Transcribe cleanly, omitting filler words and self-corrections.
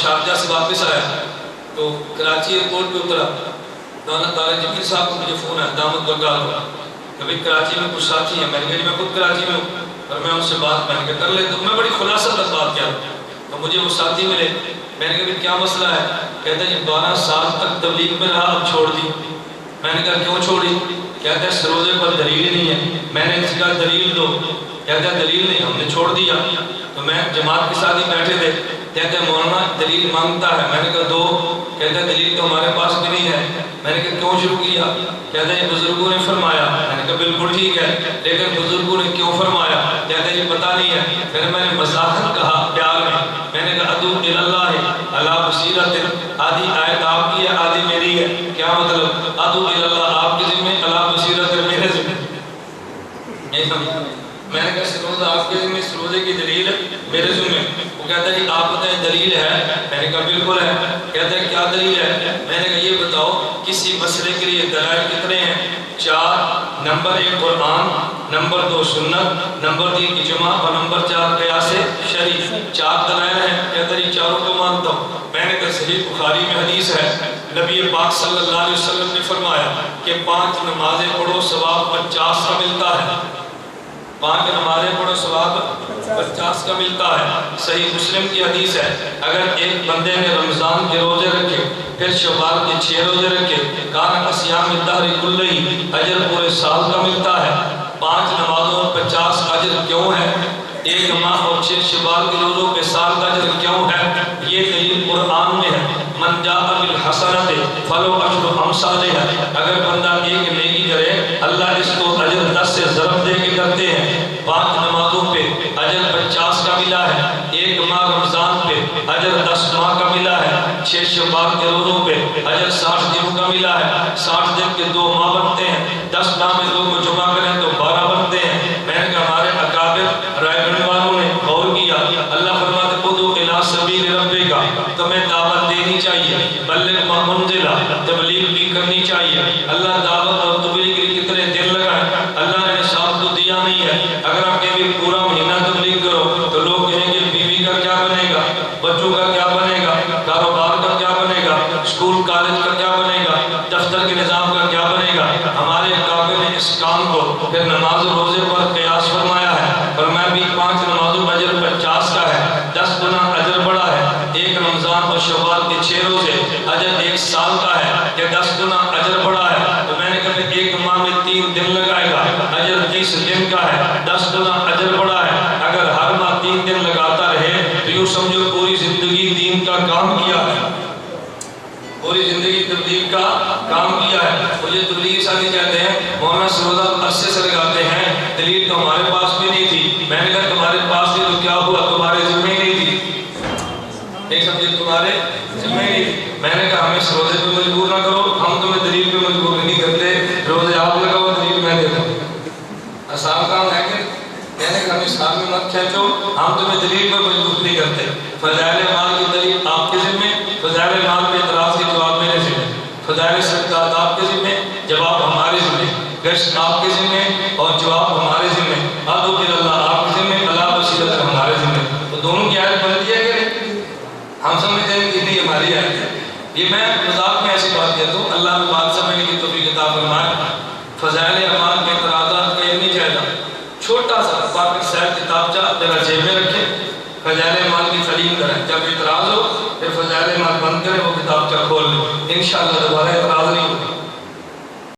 Sharjah سے واپس آیا تو کراچی ایئرپورٹ پہ اترا، طارق جمیل صاحب کو مجھے فون ہے دامت برقرار ہوا کہ بھائی کراچی میں کچھ ساتھی ہیں. میں نے کہا جی میں خود کراچی میں ہوں اور میں ان سے بات میں نے کہا کر لے. تو میں بڑی خلاصہ تک بات کیا تو مجھے وہ ساتھی ملے. میں نے کہا بھائی کیا مسئلہ ہے؟ کہتے ہیں 12 سال تک تبلیغ میں رہا اب چھوڑ دی. میں نے کہا کیوں چھوڑی؟ کہتے ہیں سروزے پر دلیل نہیں ہے. میں نے کہا دلیل دو. کہتے ہیں دلیل نہیں، ہم نے چھوڑ دیا. تو میں جماعت کے ساتھ ہی بیٹھے تھے. کہتے ہیں مولانا دلیل مانگتا ہے. میں نے کہا دو. کہتے ہیں دلیل تو ہمارے پاس بھی نہیں ہے. میں نے کہا کیوں شروع کیا؟ کہتے ہیں بزرگوں نے فرمایا. میں نے کہا بالکل ٹھیک ہے لیکن بزرگوں نے کیوں فرمایا؟ کہتے ہیں یہ پتہ نہیں ہے. پھر میں نے مزاحت کہا پیار میں نے کہا ادعو الی اللہ علی بصیرۃ، آدھی آیت آپ کی ہے آدھی میری ہے. کیا مطلب؟ ادعو الی اللہ آپ کے ذمہ، علی بصیرۃ میرے ذمہ. میں نے کہا سروزہ آپ کے ذمہ، سروزے کی دلیل میرے ذمہ. وہ کہتا ہے جی آپ بتائیں دلیل ہے؟ میں نے کہا بالکل ہے. کہتا ہے کیا دلیل ہے؟ میں نے کہا یہ بتاؤ کسی مسئلے کے لیے دلائل کتنے ہیں؟ 4. نمبر 1 قرآن، نمبر 2 سنت، نمبر 3 اجماع اور نمبر 4 قیاس شرعی. 4 دلائل ہیں. کہتا ہے جی چاروں کو مانتا ہوں. میں نے کہا صحیح بخاری میں حدیث ہے، نبی پاک صلی اللہ علیہ وسلم نے فرمایا کہ 5 نمازیں پڑھو ثواب 50 کا ملتا ہے. 5 نمازیں پڑھو ثواب 50 کا ملتا ہے. صحیح مسلم کی حدیث ہے اگر ایک بندے نے رمضان کے روزے رکھے پھر شوال کے 6 روزے رکھے کان صیام الدہر کلہ، اجر پورے سال کا ملتا ہے. 5 نمازوں اور 50 اجر کیوں ہے؟ 1 ماہ اور 6 شوال کے روزوں پہ سال کا اجر کیوں ہے؟ یہ دلیل قرآن میں ہے. من جاء بالحسنۃ فلہ عشر امثالھا. اگر بندہ ایک نیکی کرے اللہ اس کو اجر 10 سے ضرب دے کے کرتے ہیں. 5 نمازوں پہ اجر 50 کا ملا ہے. 1 ماہ رمضان پہ اجر 10 ماہ کا ملا ہے. 6 شوال کے روزوں پہ اجر 60 دن کا ملا ہے. 60 دن کے 2 ماہ بنتے ہیں. 10 ماہ میں 2 کو جمع کریں تو 12 بنتے ہیں. میں نے کہا ہمارے اکابر رائے گڑھ والوں نے غور کیا. اللہ فرماتے ادعو الی سبیل ربک، تمہیں دعوت دینی چاہیے. بلغ ما انزل، تبلیغ بھی کرنی چاہیے. اللہ دعوت اور تبلیغ کے کتنے دن لگائے. اللہ نے حساب تو دیا نہیں ہے. اگر آپ کہیں پورا مہینہ تبلیغ کرو تو لوگ کہیں گے بیوی کا کیا بنے گا، بچوں کا کیا بنے گا، کاروبار کا کیا بنے گا، اسکول کالج کا کیا بنے گا، دفتر کے نظام کا کیا بنے گا. ہمارے کعبے نے اس کام کو پھر نماز و روزے پر قیاس فرمایا ہے. اور میں بھی 5 نمازوں اجر 50 کا ہے، 10 گنا اجر بڑا ہے. 1 رمضان اور شوال کے 6 روزے اجر 1 سال کا ہے کہ 10 گنا اجر بڑا ہے. تو میں نے کہا 1 ماہ میں 3 دن لگائے گا اجر 30 دن کا ہے، 10 گنا اجر بڑا ہے. اگر ہر ماہ 3 دن لگاتا رہے تو یوں سمجھو پوری زندگی دین کا کام کیا ہے، پوری زندگی تبلیغ کا کام کیا ہے. مجھے تبلیغ ساتھی کہتے ہیں مولانا سروزہ عرصے سے لگاتے ہیں، دلیل تو ہمارے پاس بھی نہیں تھی. میں نے کہا تمہارے پاس بھی تو کیا ہوا، تمہارے ذمہ ہی نہیں تھی. ایک سمجھے تمہارے ذمہ ہی نہیں. میں نے کہا ہمیں روزے پہ مجبور نہ کرو، ہم تمہیں دلیل پہ مجبور نہیں کرتے. روزے آپ لگاؤ دلیل میں دے دو، آسان کام ہے کہ میں نے کہا ہمیں اسلام میں مت کھینچو، ہم تمہیں دلیل پہ مجبور نہیں کرتے. فضائل مال کی دلیل آپ کے ذمہ، فضائل مال پہ اعتراض کے جواب میرے ذمہ. فضائل صدقات آپ کے ذمہ، جواب ہمارے ذمہ. گشت آپ کے ذمہ اور جواب ہمارے ذمہ. ادعو الی اللہ آپ کے ذمہ، علی بصیرۃ ہمارے ذمہ. تو دونوں کی آیت بنتی ہے کہ نہیں؟ ہم سمجھتے ہیں کہ نہیں ہماری آیت ہے. یہ میں مذاق میں ایسی بات کہتا ہوں، اللہ میں بات سمجھنے کی توفیق عطا فرمائے. فضائل اعمال کے اعتراضات کا یہ نہیں چاہتا. چھوٹا سا پاک صاحب کتابچہ ذرا جیب میں رکھیں، فضائل اعمال کی تعلیم کریں. جب اعتراض ہو پھر فضائل اعمال بند کریں، وہ کتابچہ کھول لیں. انشاءاللہ دوبارہ